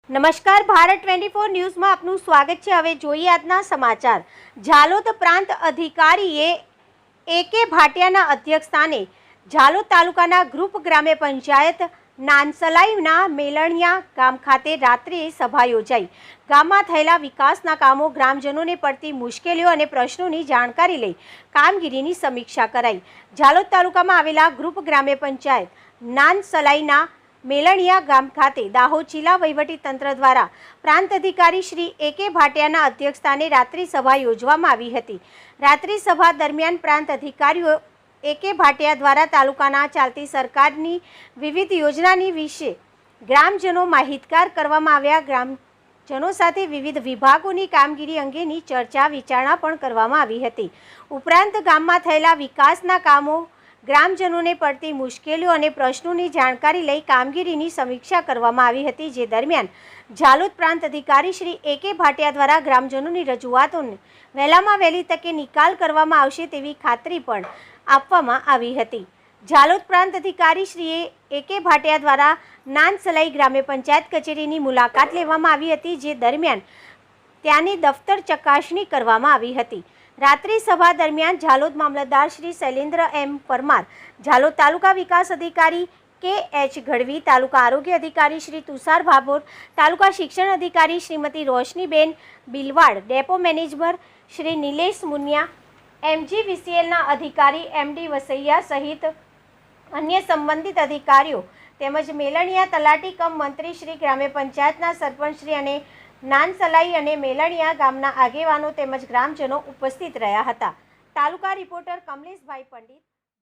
નમસ્કાર, ભારત 24 ન્યૂઝમાં આપનું સ્વાગત છે। હવે જોઈએ આજના સમાચાર। ઝાલોદ પ્રાંત અધિકારીએ એ.કે. ભાટિયાના અધ્યક્ષસ્થાને ઝાલોદ તાલુકાના ગ્રુપ ગ્રામ્ય પંચાયત નાનસલાઈના મેલણિયા ગામ ખાતે રાત્રિ સભા યોજાઈ। ગામમાં થયેલા વિકાસના કામો, ગ્રામજનોને પડતી મુશ્કેલીઓ અને પ્રશ્નોની જાણકારી લઈ કામગીરીની સમીક્ષા કરાઈ। ઝાલોદ તાલુકામાં આવેલા ગ્રુપ ગ્રામ્ય પંચાયત નાનસલાઈના મેલણિયા ગામ ખાતે દાહોદ જિલ્લા વહીવટી તંત્ર દ્વારા પ્રાંત અધિકારી શ્રી એ.કે. ભાટિયાના અધ્યક્ષસ્થાને રાત્રિ સભા યોજવામાં આવી હતી। રાત્રિ સભા દરમિયાન પ્રાંત અધિકારીઓ એ.કે. ભાટિયા દ્વારા તાલુકાના ચાલતી સરકારની વિવિધ યોજનાની વિશે ગ્રામજનો માહિતગાર કરવામાં આવ્યા। ગ્રામજનો સાથે વિવિધ વિભાગોની કામગીરી અંગેની ચર્ચા વિચારણા પણ કરવામાં આવી હતી। ઉપરાંત ગામમાં થયેલા વિકાસના કામો, ગ્રામજનોને પડતી મુશ્કેલીઓ અને પ્રશ્નોની જાણકારી લઈ કામગીરીની સમીક્ષા કરવામાં આવી હતી। જે દરમિયાન ઝાલોદ પ્રાંત અધિકારી શ્રી એ.કે. ભાટિયા દ્વારા ગ્રામજનોની રજૂઆતોને વહેલામાં વહેલી તકે નિકાલ કરવામાં આવશે તેવી ખાતરી પણ આપવામાં આવી હતી। ઝાલોદ પ્રાંત અધિકારી શ્રી એ.કે. ભાટિયા દ્વારા નાનસલાઈ ગ્રામ્ય પંચાયત કચેરીની મુલાકાત લેવામાં આવી હતી। જે દરમિયાન ત્યાંની દફતર ચકાસણી કરવામાં આવી હતી। રાત્રિ સભા દરમિયાન ઝાલોદ મામલતદાર શ્રી શૈલેન્દ્ર એમ પરમાર, ઝાલોદ તાલુકા વિકાસ અધિકારી કે.એચ. ગઢવી, તાલુકા આરોગ્ય અધિકારી શ્રી તુષાર ભાભોર, તાલુકા શિક્ષણ અધિકારી શ્રીમતી રોશનીબેન બિલવાડ, ડેપો મેનેજર શ્રી નિલેશ મુનિયા, MGVCLના અધિકારી MD વસૈયા સહિત અન્ય સંબંધિત અધિકારીઓ તેમજ મેલણિયા તલાટી કમ મંત્રી શ્રી, ગ્રામ્ય પંચાયતના સરપંચ શ્રી અને નાનસલાઈ અને મેલણિયા ગામના આગેવાનો તેમજ ગ્રામજનો ઉપસ્થિત રહ્યા હતા। તાલુકા રિપોર્ટર કમલેશભાઈ પંડિત।